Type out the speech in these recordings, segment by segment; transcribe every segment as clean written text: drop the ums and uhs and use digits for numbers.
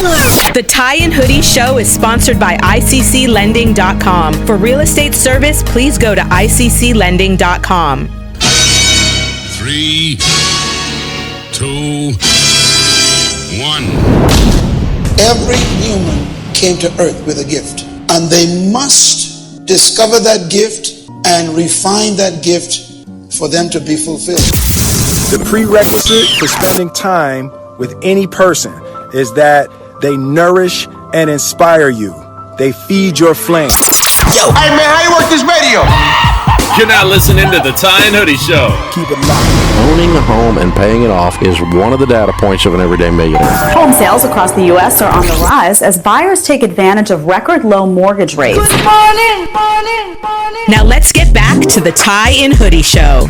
The Tie and Hoodie Show is sponsored by ICCLending.com. For real estate service, please go to ICCLending.com. 3, 2, 1. Every human came to earth with a gift, and they must discover that gift and refine that gift for them to be fulfilled. The prerequisite for spending time with any person is that they nourish and inspire you. They feed your flame. Yo, hey man, how you work this radio? You're not listening to the Tie and Hoodie Show. Keep it locked. Owning a home and paying it off is one of the data points of an everyday millionaire. Home sales across the U.S. are on the rise as buyers take advantage of record low mortgage rates. Good morning. Now let's get back to the Tie and Hoodie Show.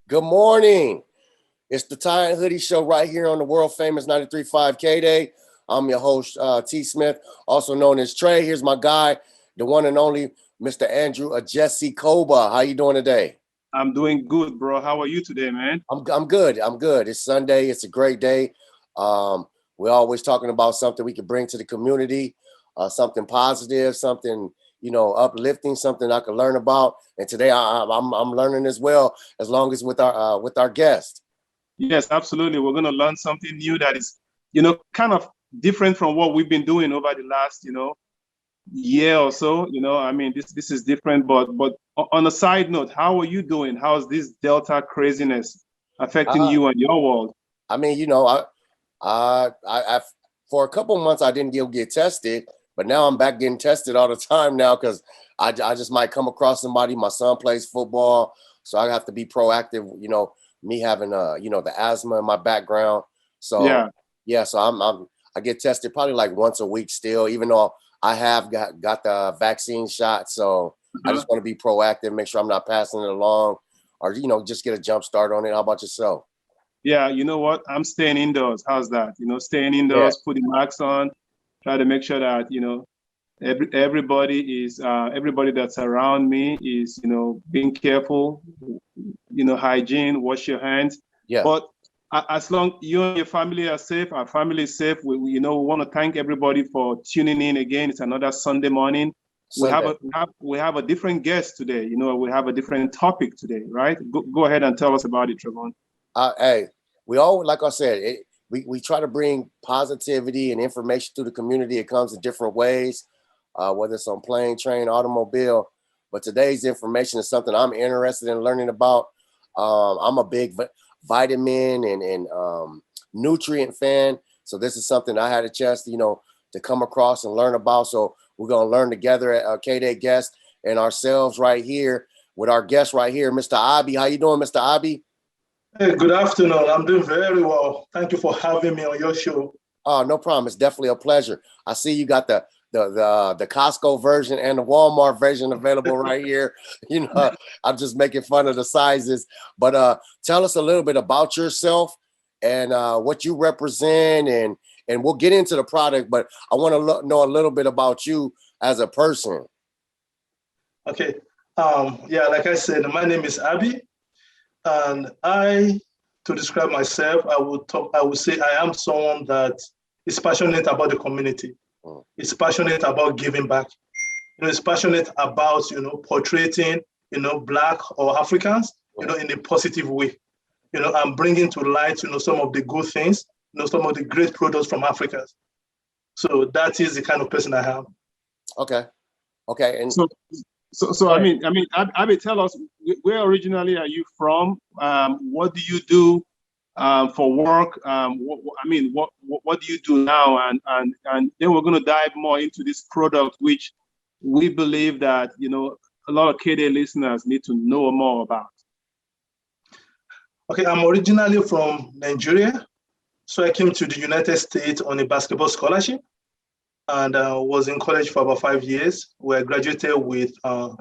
Good morning. It's the Tie and Hoodie Show right here on the world famous 93.5 K-Day. I'm your host, T. Smith, also known as Trey. Here's my guy, the one and only Mr. Andrew Jesse Koba. How you doing today? I'm doing good, bro. How are you today, man? I'm good. It's Sunday. It's a great day. We're always talking about something we can bring to the community, something positive, something, uplifting, something I can learn about. And today I'm learning as well, as long as with our guest. Yes, absolutely. We're going to learn something new that is, kind of different from what we've been doing over the last, year or so. This is different. But on a side note, how are you doing? How's this Delta craziness affecting you and your world? I for a couple months I didn't get tested, but now I'm back getting tested all the time now because I just might come across somebody. My son plays football, so I have to be proactive. Me having the asthma in my background. So so I get tested probably like once a week still, even though I have got the vaccine shot. So I just want to be proactive, make sure I'm not passing it along, or just get a jump start on it. How about yourself? Yeah, you know what? I'm staying indoors. How's that? Staying indoors, putting masks on, try to make sure that everybody that's around me is being careful. Hygiene, wash your hands. Yeah. But as long you and your family are safe, our family is safe. We want to thank everybody for tuning in again. It's another Sunday morning. Sunday. We have a different guest today. We have a different topic today, right? Go ahead and tell us about it, Trevon. Hey, we all, like I said, we try to bring positivity and information to the community. It comes in different ways, whether it's on plane, train, automobile. But today's information is something I'm interested in learning about. I'm a big vitamin and nutrient fan. So this is something I had a chance to come across and learn about. So we're going to learn together at K-Day Guest and ourselves right here with our guest right here, Mr. Abi. How you doing, Mr. Abi? Hey, good afternoon. I'm doing very well. Thank you for having me on your show. Oh, no problem. It's definitely a pleasure. I see you got the Costco version and the Walmart version available right here. I'm just making fun of the sizes, but tell us a little bit about yourself and what you represent, and we'll get into the product, but I want to know a little bit about you as a person. Okay. Like I said, my name is Abi, and to describe myself, I would say I am someone that is passionate about the community. Is passionate about giving back. Is passionate about portraying Black or Africans in a positive way. And bringing to light some of the good things, some of the great products from Africa. So that is the kind of person I am. Okay, and so Abi, tell us, where originally are you from? What do you do for work? What do you do now? And then we're going to dive more into this product, which we believe that a lot of K-Day listeners need to know more about. Okay, I'm originally from Nigeria, so I came to the United States on a basketball scholarship, and was in college for about 5 years, where I graduated with a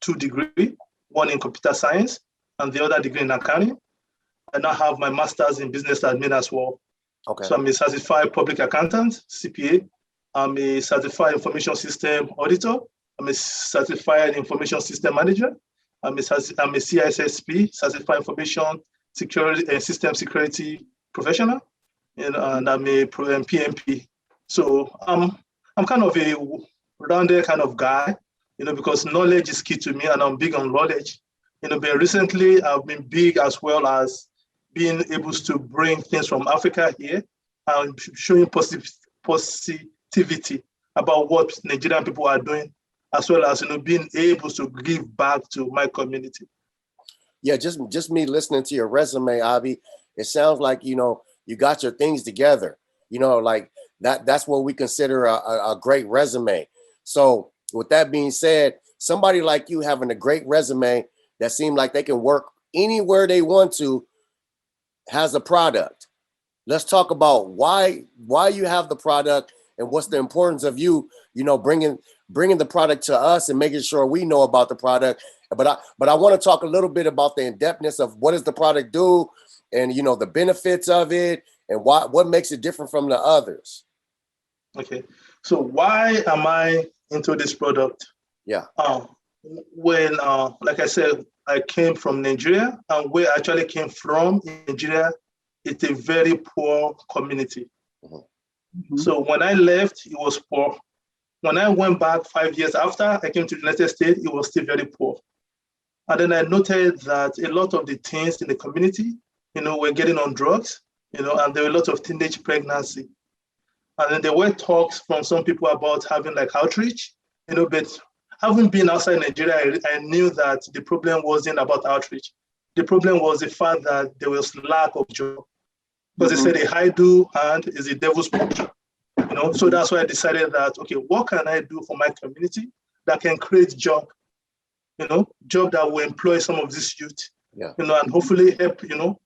2 degree, one in computer science and the other degree in accounting. I now have my master's in business admin as well. Okay. So I'm a certified public accountant, CPA. I'm a certified information system auditor. I'm a certified information system manager. I'm a CISSP, certified information security and system security professional, and I'm a PMP. So I'm kind of a rounded kind of guy, because knowledge is key to me, and I'm big on knowledge. But recently I've been big as well as being able to bring things from Africa here and showing positivity about what Nigerian people are doing, as well as being able to give back to my community. Yeah, just me listening to your resume, Abi, it sounds like you got your things together. Like that's what we consider a great resume. So with that being said, somebody like you having a great resume that seems like they can work anywhere they want to has a product. Let's talk about why you have the product and what's the importance of you bringing the product to us and making sure we know about the product. But I want to talk a little bit about the in-depthness of what does the product do, and the benefits of it, and what makes it different from the others. Okay, so why am I into this product? Yeah. When like I said, I came from Nigeria, and where I actually came from in Nigeria, it's a very poor community. Mm-hmm. So when I left, it was poor. When I went back 5 years after I came to the United States, it was still very poor. And then I noted that a lot of the teens in the community, were getting on drugs, and there were a lot of teenage pregnancy. And then there were talks from some people about having like outreach, but having been outside Nigeria, I knew that the problem wasn't about outreach. The problem was the fact that there was lack of job. Because they said a high-do hand is a devil's portion. So that's why I decided that, okay, what can I do for my community that can create job, job that will employ some of this youth, and hopefully help them,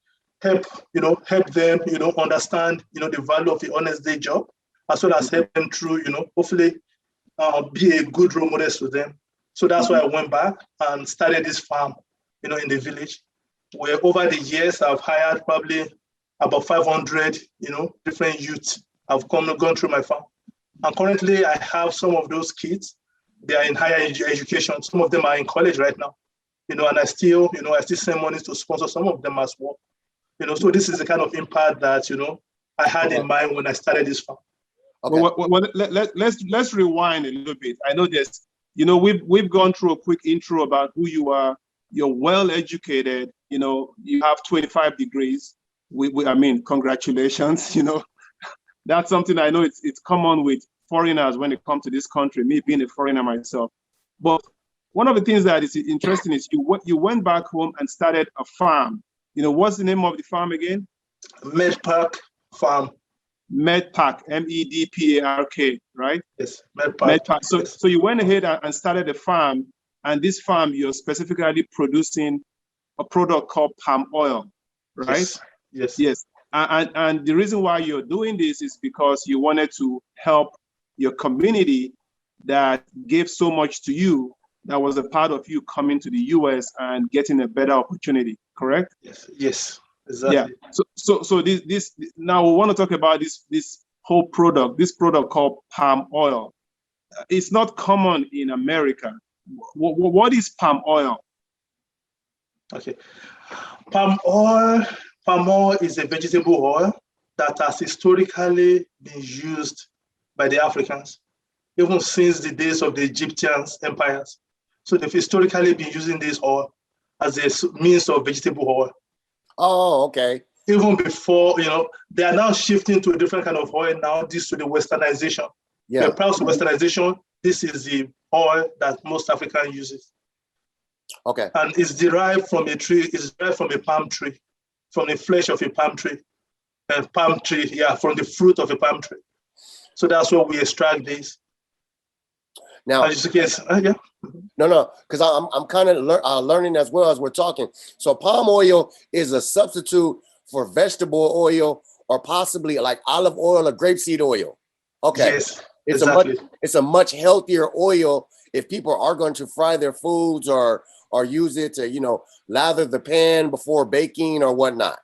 understand, the value of the honest day job, as well as help them through, hopefully be a good role model to them. So that's why I went back and started this farm, in the village, where over the years I've hired probably about 500, different youths have gone through my farm. And currently I have some of those kids, they are in higher education. Some of them are in college right now, and I still send money to sponsor some of them as well. So this is the kind of impact that, I had in mind when I started this farm. Okay. Well, let's rewind a little bit. I know this, we've gone through a quick intro about who you are. You're well educated, you have 25 degrees. I mean, congratulations, That's something I know it's common with foreigners when it comes to this country, me being a foreigner myself. But one of the things that is interesting is you went back home and started a farm. What's the name of the farm again? Medpark Farm. Medpark, Medpark, right? Yes, Medpark. So you went ahead and started a farm, and this farm you're specifically producing a product called palm oil, right? Yes. And the reason why you're doing this is because you wanted to help your community that gave so much to you, that was a part of you coming to the US and getting a better opportunity, correct? Yes, exactly. Yeah. So this now we want to talk about this whole product, this product called palm oil. It's not common in America. What is palm oil? Okay. Palm oil is a vegetable oil that has historically been used by the Africans, even since the days of the Egyptian empires. So they've historically been using this oil as a means of vegetable oil. Oh, okay. Even before, they are now shifting to a different kind of oil now, due to the westernization. Yeah. Prior to westernization, this is the oil that most Africans uses. Okay. And it's derived from a tree, it's derived from a palm tree, from the flesh of a palm tree. And from the fruit of a palm tree. So that's where we extract this. Now, No, because I'm kind of learning as well as we're talking. So palm oil is a substitute for vegetable oil, or possibly like olive oil or grapeseed oil. Okay. Yes, exactly. It's a much healthier oil if people are going to fry their foods or use it to, lather the pan before baking or whatnot.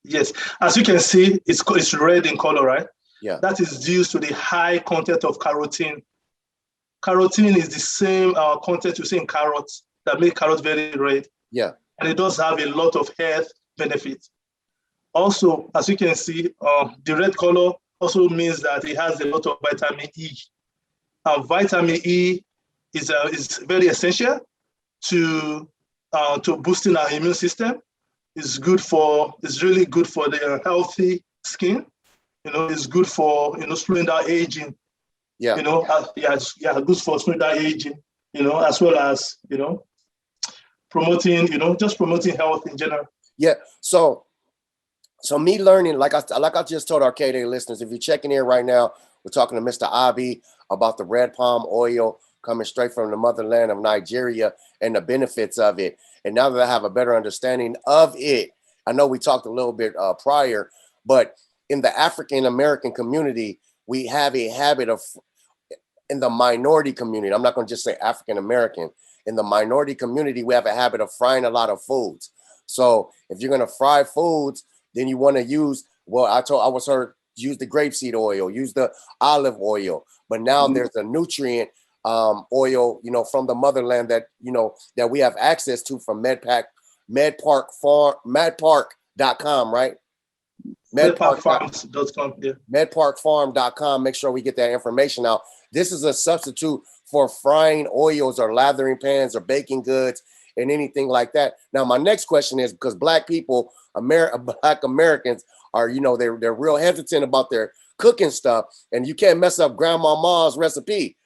Yes, as you can see, it's red in color, right? Yeah. That is due to the high content of carotene. Carotene is the same content you see in carrots that make carrots very red. Yeah. And it does have a lot of health benefit. Also, as you can see, the red color also means that it has a lot of vitamin E. And vitamin E is very essential to boosting our immune system. It's really good for the healthy skin. It's good for slowing down aging. Yeah. Good for slowing down aging. As well as promoting health in general. Yeah. So me learning, like I just told our K-Day listeners, if you're checking in right now, we're talking to Mr. Abi about the red palm oil coming straight from the motherland of Nigeria and the benefits of it. And now that I have a better understanding of it, I know we talked a little bit prior, but in the African American community, we have a habit of, in the minority community, I'm not going to just say African American, in the minority community, we have a habit of frying a lot of foods. So if you're going to fry foods, then you want to use, use the grapeseed oil, use the olive oil. But now there's a nutrient oil, from the motherland that, that we have access to from Medpark.com, right? Medparkfarms.com. Yeah. Medparkfarm.com. Make sure we get that information out. This is a substitute for frying oils or lathering pans or baking goods and anything like that. Now, my next question is, because Black people, Black Americans are, they're real hesitant about their cooking stuff, and you can't mess up Grandmama's recipe.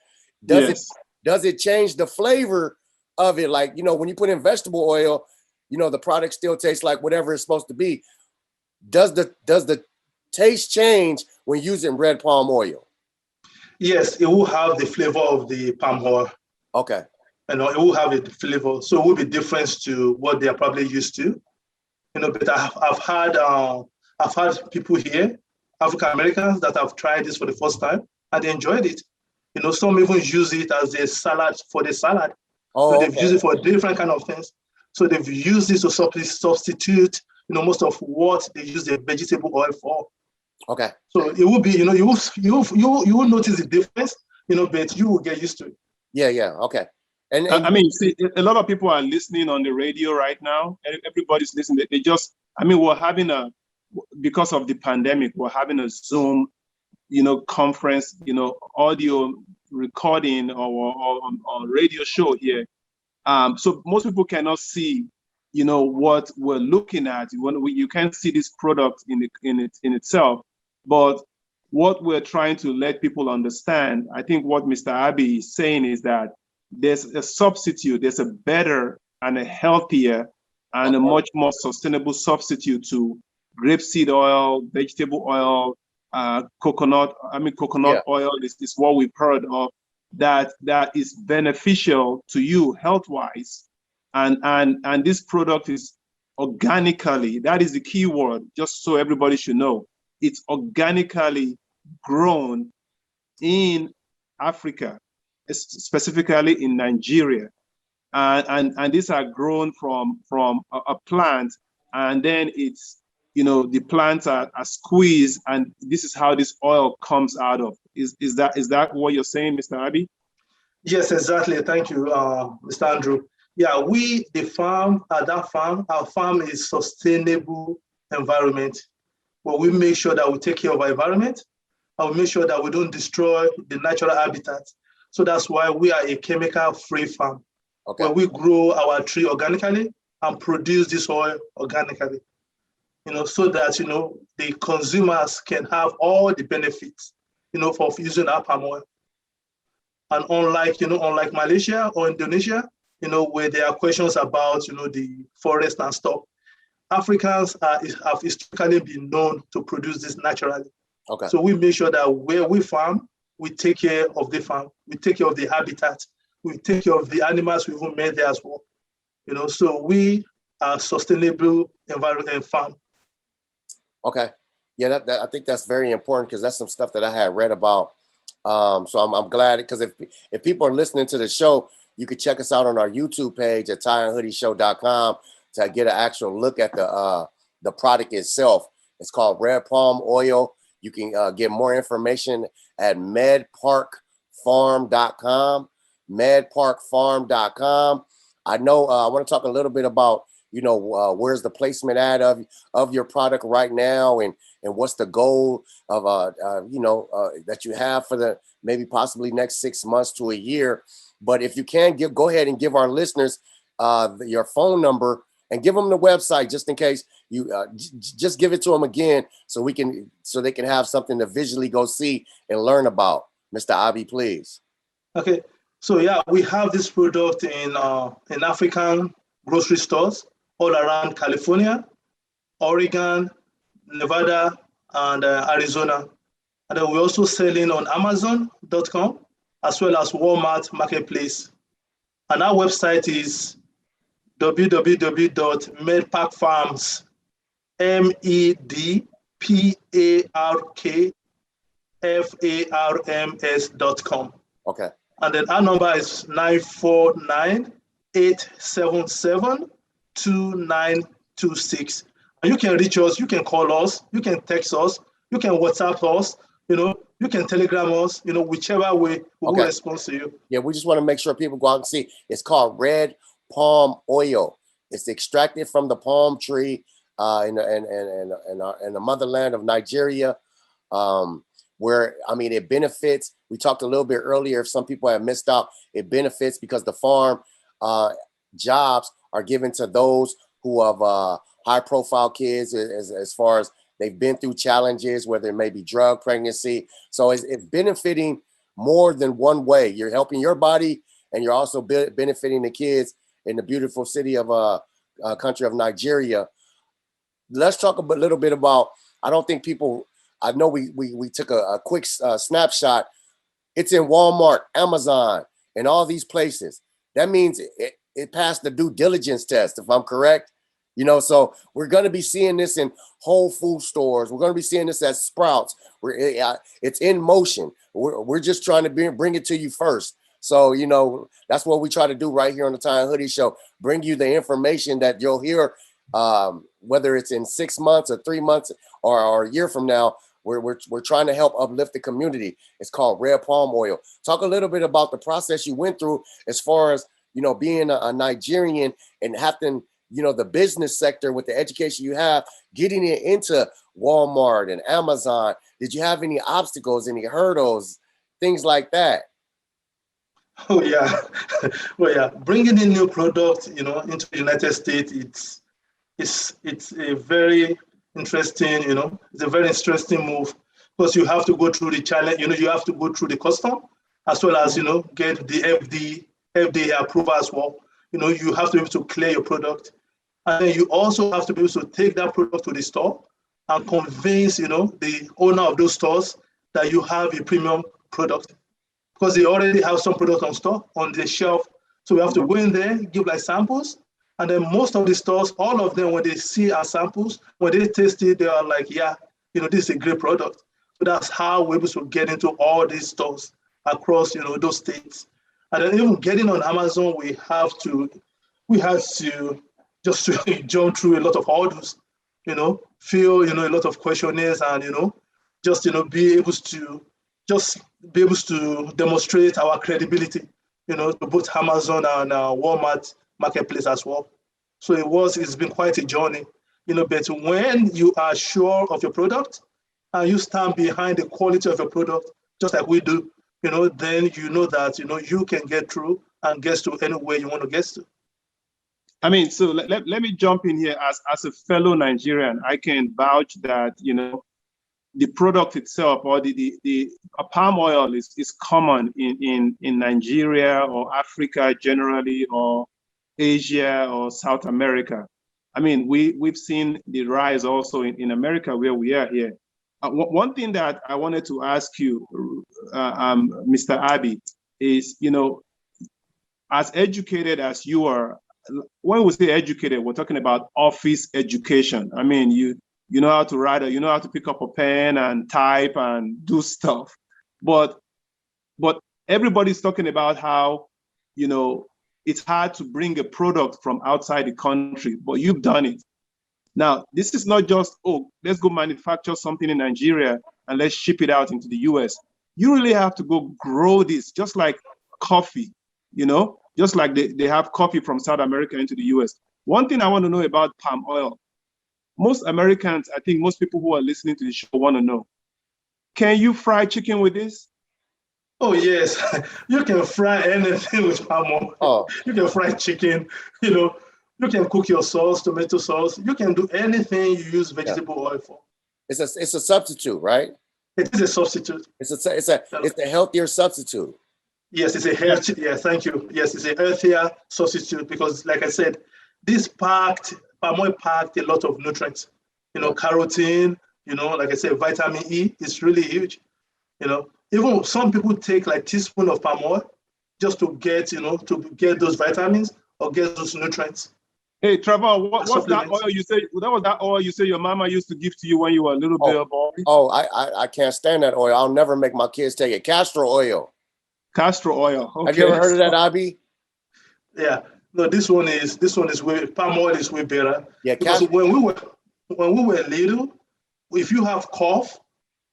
Does it change the flavor of it? Like, when you put in vegetable oil, the product still tastes like whatever it's supposed to be. Does the taste change when using red palm oil? Yes, it will have the flavor of the palm oil. Okay. It will have a flavor, so it will be different to what they are probably used to. But I've had people here, African Americans, that have tried this for the first time and they enjoyed it. Some even use it as a salad for the salad. So they've used it for different kind of things. So they've used it to substitute, most of what they use the vegetable oil for. Okay. So it will be, you will notice the difference, but you will get used to it. Yeah. Okay. And I mean, see, a lot of people are listening on the radio right now. Everybody's listening. We're having because of the pandemic, we're having a Zoom, conference, audio recording or radio show here. So most people cannot see, what we're looking at. You can't see this product in itself, but what we're trying to let people understand, I think what Mr. Abi is saying is that there's a substitute, there's a better and a healthier and a much more sustainable substitute to grapeseed oil, vegetable oil, coconut oil is what we've heard of, that is beneficial to you health-wise. And this product is organically, that is the key word, just so everybody should know. It's organically grown in Africa, specifically in Nigeria. And these are grown from a plant, and then it's, the plants are squeezed, and this is how this oil comes out of. Is that what you're saying, Mr. Abi? Yes, exactly. Thank you, Mr. Andrew. Yeah, our farm is sustainable environment, where we make sure that we take care of our environment, and we make sure that we don't destroy the natural habitat. So that's why we are a chemical-free farm, where we grow our tree organically and produce this oil organically, so that, the consumers can have all the benefits, for using our palm oil. And unlike Malaysia or Indonesia, where there are questions about, the forest and stuff, Africans have historically been known to produce this naturally. Okay. So we make sure that where we farm, we take care of the farm, we take care of the habitat, we take care of the animals we even made there as well. So we are sustainable environment farm. Okay. Yeah, I think that's very important, because that's some stuff that I had read about. So I'm glad, because if people are listening to the show, you can check us out on our YouTube page at tieandhoodieshow.com to get an actual look at the product itself. It's called red palm oil. You can get more information at medparkfarm.com. Medparkfarm.com. I know I want to talk a little bit about, where's the placement at of your product right now, and what's the goal of that you have for the maybe possibly next 6 months to a year. But if you can go ahead and give our listeners your phone number and give them the website, just in case you just give it to them again, so they can have something to visually go see and learn about. Mr. Abi, please. Okay, so yeah, we have this product in African grocery stores all around California, Oregon, Nevada, and Arizona. And then we're also selling on Amazon.com as well as Walmart Marketplace. And our website is www.medparkfarms, medparkfarms.com. Okay. And then our number is 949-877-2926. And you can reach us, you can call us, you can text us, you can WhatsApp us, you can Telegram us, whichever way we will respond to you. Yeah, we just want to make sure people go out and see. It's called red palm oil. It's extracted from the palm tree in the motherland of Nigeria, where, it benefits. We talked a little bit earlier, if some people have missed out, it benefits because the farm jobs are given to those who have high profile kids as far as they've been through challenges, whether it may be drug, pregnancy. So it's benefiting more than one way. You're helping your body, and you're also benefiting the kids in the beautiful city of country of Nigeria. Let's talk a little bit about, I don't think people, I know we took a quick snapshot. It's in Walmart, Amazon, and all these places. That means it passed the due diligence test, if I'm correct. So we're going to be seeing this in Whole Food stores. We're going to be seeing this at Sprouts. It's in motion. We're just trying to bring it to you first. So, that's what we try to do right here on the Tie and Hoodie Show. Bring you the information that you'll hear, whether it's in 6 months or 3 months or a year from now. We're trying to help uplift the community. It's called red palm oil. Talk a little bit about the process you went through as far as, being a Nigerian and having, the business sector with the education you have, getting it into Walmart and Amazon. Did you have any obstacles, any hurdles, things like that? Oh yeah, well yeah. Bringing in new products, into the United States, it's a very interesting, it's a very interesting move, because you have to go through the challenge. You have to go through the custom, as well as get the FDA approval as well. You have to be able to clear your product, and then you also have to be able to take that product to the store and convince the owner of those stores that you have a premium product, because they already have some product on the shelf. So we have to go in there, give samples, and then most of the stores, all of them, when they see our samples, when they taste it, they are like, yeah, this is a great product. So that's how we're able to get into all these stores across, those states. And then even getting on Amazon, we had to just jump through a lot of hurdles, fill, a lot of questionnaires, and, be able to demonstrate our credibility, to both Amazon and Walmart Marketplace as well. So it's been quite a journey, but when you are sure of your product and you stand behind the quality of your product, just like we do, then that, you can get through and get to anywhere you want to get to. So let me jump in here as a fellow Nigerian. I can vouch that, the product itself, or the palm oil is common in Nigeria or Africa generally, or Asia or South America. We've seen the rise also in America, where we are here. One thing that I wanted to ask you, Mr. Abi, is, as educated as you are, when we say educated, we're talking about office education. You know how to write, you know how to pick up a pen and type and do stuff. But everybody's talking about how, it's hard to bring a product from outside the country, but you've done it. Now, this is not just, let's go manufacture something in Nigeria and let's ship it out into the US. You really have to go grow this, just like coffee, just like they have coffee from South America into the US. One thing I want to know about palm oil. Most Americans, I think most people who are listening to the show want to know, can you fry chicken with this? Oh, yes. You can fry anything with palm oil. Oh. You can fry chicken, you can cook your sauce, tomato sauce. You can do anything you use vegetable oil for. It's a substitute, right? It is a substitute. It's a healthier substitute. Yes, it's a healthy. Yeah, thank you. Yes, it's a healthier substitute because, like I said, palm oil packed a lot of nutrients. Carotene. Like I said, vitamin E is really huge. Even some people take like teaspoon of palm oil just to get those vitamins or get those nutrients. Hey, Trevor, what's that oil you say? That was that oil you say your mama used to give to you when you were a little bit boy? Oh, I can't stand that oil. I'll never make my kids take it. Castor oil. Castor oil. Okay. Have you ever heard of that, Abi? Yeah. No, this one is palm oil is way better. Yeah, because when we were little, if you have cough,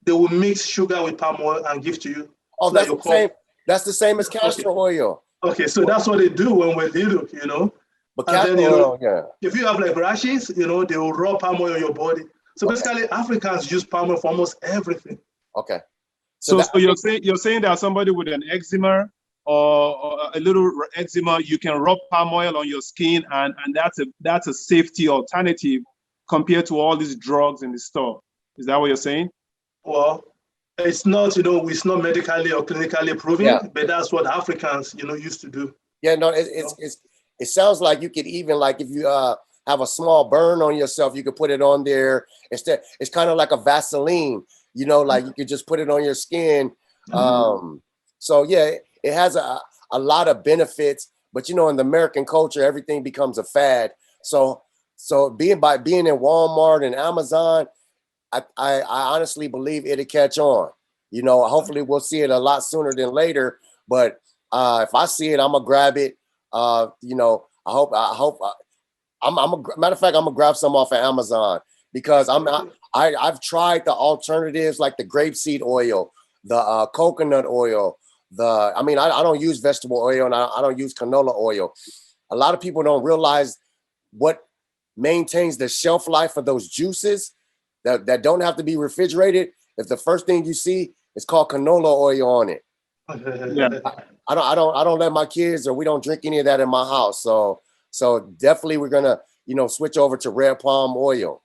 they will mix sugar with palm oil and give to you. Oh, that's the same. That's the same as castor oil. Okay, so that's what they do when we're little, But castor oil, yeah. If you have like rashes, they will rub palm oil on your body. So basically, Africans use palm oil for almost everything. Okay. So you're saying that somebody with an eczema or a little eczema, you can rub palm oil on your skin, and that's a safety alternative compared to all these drugs in the store. Is that what you're saying? Well, it's not, it's not medically or clinically proven, but that's what Africans, used to do. Yeah, no, it sounds like you could even, like, if you have a small burn on yourself, you could put it on there. It's kind of like a Vaseline, like you could just put it on your skin. So yeah, it has a lot of benefits, but in the American culture, everything becomes a fad. So being in Walmart and Amazon, I honestly believe it'll catch on. Hopefully we'll see it a lot sooner than later. But if I see it, I'm gonna grab it. I hope. Matter of fact, I'm gonna grab some off of Amazon because I've tried the alternatives like the grapeseed oil, the coconut oil. I don't use vegetable oil and I don't use canola oil. A lot of people don't realize what maintains the shelf life of those juices that don't have to be refrigerated. If the first thing you see is called canola oil on it. Yeah. I don't let my kids, or we don't drink any of that in my house. So definitely we're gonna, switch over to red palm oil.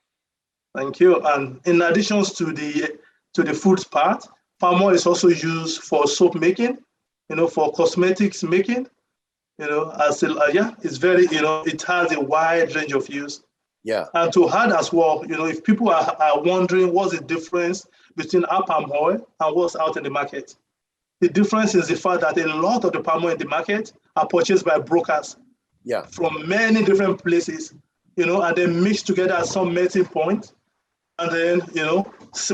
Thank you. And in addition to the food part, palm oil is also used for soap making, for cosmetics making, it's very, it has a wide range of use. Yeah. And to add as well, if people are wondering what's the difference between our palm oil and what's out in the market, the difference is the fact that a lot of the palm oil in the market are purchased by brokers. Yeah. From many different places, and then mixed together at some melting point, and then,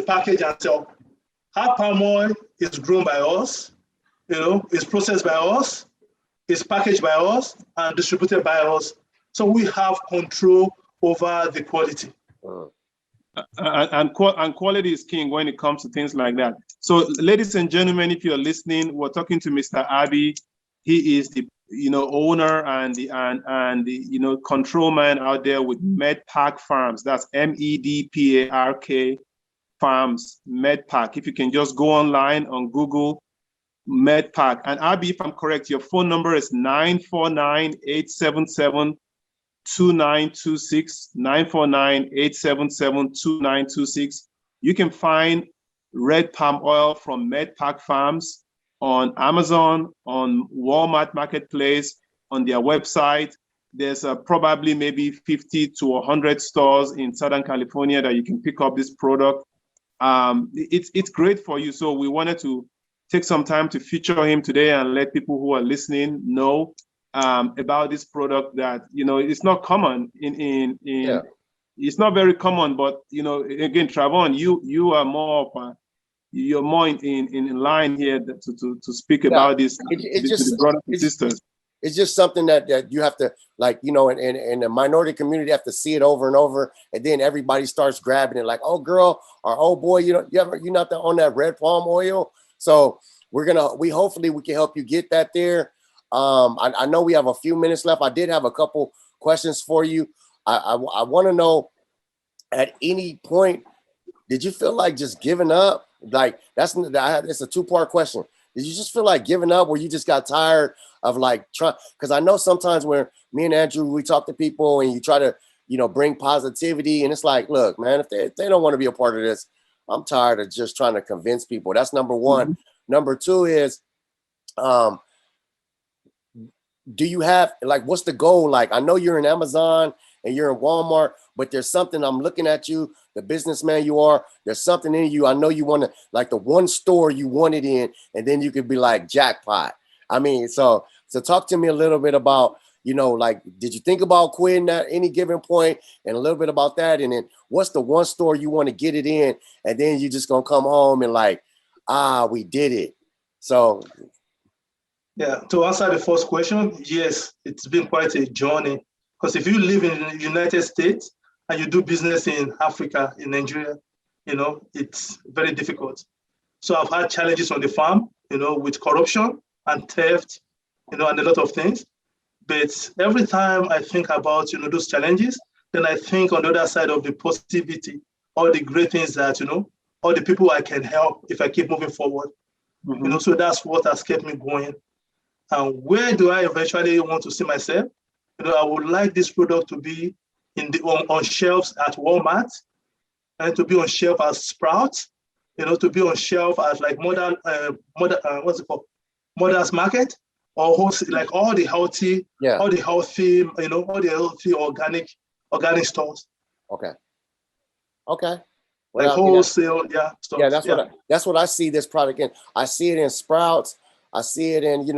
package and sell. Our palm oil is grown by us, is processed by us, is packaged by us, and distributed by us. So we have control over the quality. And quality is king when it comes to things like that. So, ladies and gentlemen, if you're listening, we're talking to Mr. Abi. He is the owner and the control man out there with Medpark Farms. That's MEDPARK Farms, Medpark. If you can just go online on Google, Medpark. And Abi, if I'm correct, your phone number is 949-877-2926, 949-877-2926. You can find red palm oil from Medpark Farms on Amazon, on Walmart Marketplace, on their website. There's probably maybe 50 to 100 stores in Southern California that you can pick up this product. It's great for you. So we wanted to take some time to feature him today and let people who are listening know about this product that, it's not common it's not very common, but again, Travon, you are more of you're more in line here to speak about this to the brothers and sisters. It's just something that you have to, like, in the minority community, have to see it over and over, and then everybody starts grabbing it, like, oh girl or oh boy, you're not on that red palm oil. So hopefully we can help you get that there. I know we have a few minutes left. I did have a couple questions for you. I want to know, at any point, did you feel like just giving up? Like it's a 2-part question. Did you just feel like giving up, or you just got tired of like trying? Because I know sometimes when me and Andrew, we talk to people and you try to, bring positivity, and it's like, look, man, if they don't want to be a part of this, I'm tired of just trying to convince people. That's number one. Mm-hmm. Number two is, do you have, like, what's the goal? Like, I know you're in Amazon and you're in Walmart, but there's something, I'm looking at you, the businessman you are, there's something in you. I know you want to, like, the one store you want it in, and then you could be like jackpot. I mean, so talk to me a little bit about, like, did you think about quitting at any given point, and a little bit about that? And then what's the one store you want to get it in, and then you just going to come home and like, we did it. So. Yeah, to answer the first question, yes, it's been quite a journey. Because if you live in the United States and you do business in Africa, in Nigeria, it's very difficult. So I've had challenges on the farm, with corruption and theft, and a lot of things. But every time I think about, those challenges, then I think on the other side of the positivity, all the great things that, all the people I can help if I keep moving forward. Mm-hmm. So that's what has kept me going. And where do I eventually want to see myself? I would like this product to be on shelves at Walmart, and to be on shelf at Sprouts, to be on shelf at like what's it called? Mother's Market, or like all the healthy, all the healthy organic stores. Okay. Well, like wholesale, stores. Yeah, that's what I see this product in. I see it in Sprouts. I see it in,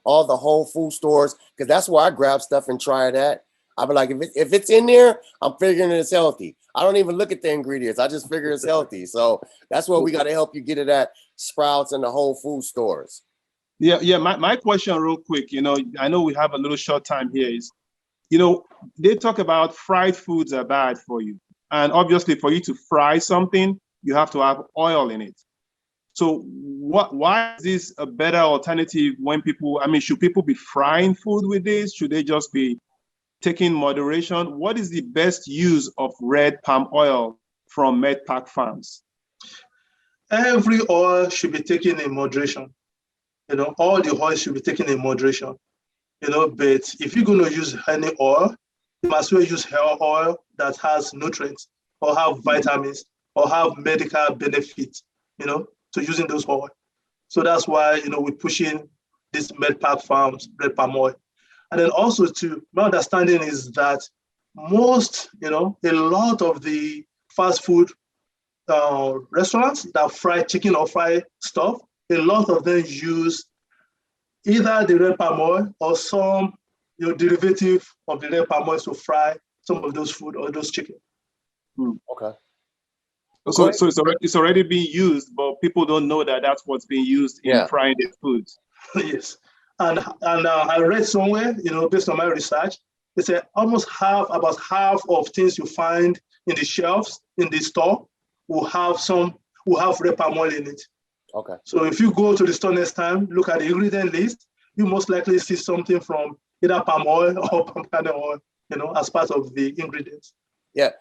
all the whole food stores, because that's where I grab stuff and try it at. I'll be like, if it's in there, I'm figuring it's healthy. I don't even look at the ingredients. I just figure it's healthy. So that's where we got to help you get it at Sprouts and the whole food stores. Yeah. My question real quick, I know we have a little short time here, is, they talk about fried foods are bad for you. And obviously for you to fry something, you have to have oil in it. So why is this a better alternative when should people be frying food with this? Should they just be taking moderation? What is the best use of red palm oil from Medpark Farms? Every oil should be taken in moderation. All the oil should be taken in moderation. But if you're going to use any oil, you must well use hair oil that has nutrients, or have vitamins, or have medical benefits, to using those oil. So that's why, we're pushing this Medpark Farms red palm oil. And then also my understanding is that most, a lot of the fast food restaurants that fry chicken or fry stuff, a lot of them use either the red palm oil or some derivative of the red palm oil to fry some of those food or those chicken. Okay. So it's already being used, but people don't know that that's what's being used in frying their foods. Yes, and I read somewhere, based on my research, they say about half of things you find in the shelves in the store will have red palm oil in it. Okay. So if you go to the store next time, look at the ingredient list, you most likely see something from either palm oil or palm kernel oil, as part of the ingredients. Yeah,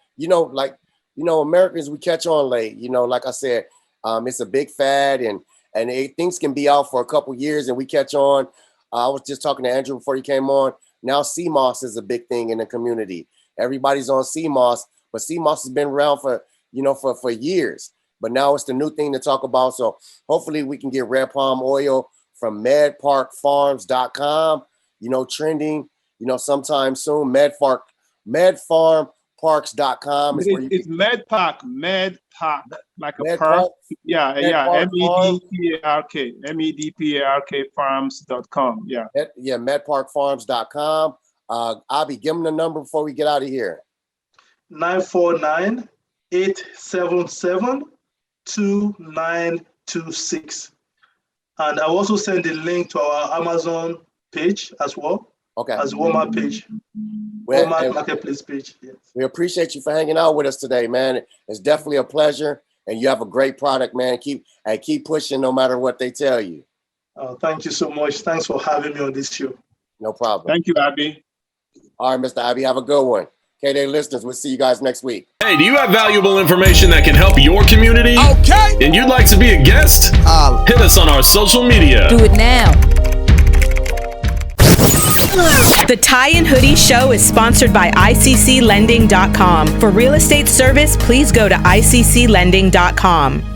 Americans, we catch on late. Like I said, it's a big fad, and things can be out for a couple years, and we catch on. I was just talking to Andrew before he came on. Now CMOS is a big thing in the community. Everybody's on CMOS, but CMOS has been around for years. But now it's the new thing to talk about. So hopefully we can get red palm oil from medparkfarms.com, trending, sometime soon. Medfarmparks.com is where you it's Medpark, like a park. Yeah, Medpark, Medpark farms.com. Yeah, medparkfarms.com. Abi, give them the number before we get out of here. 949-877-2926. And I'll also send the link to our Amazon page as well. Okay. As Walmart page. Walmart marketplace page. Yes. We appreciate you for hanging out with us today, man. It's definitely a pleasure, and you have a great product, man. Keep pushing no matter what they tell you. Thank you so much. Thanks for having me on this show. No problem. Thank you, Abi. All right, Mr. Abi, have a good one. K-Day listeners, we'll see you guys next week. Hey, do you have valuable information that can help your community? Okay. And you'd like to be a guest? Hit us on our social media. Do it now. The Tie and Hoodie Show is sponsored by ICCLending.com. For real estate service, please go to ICCLending.com.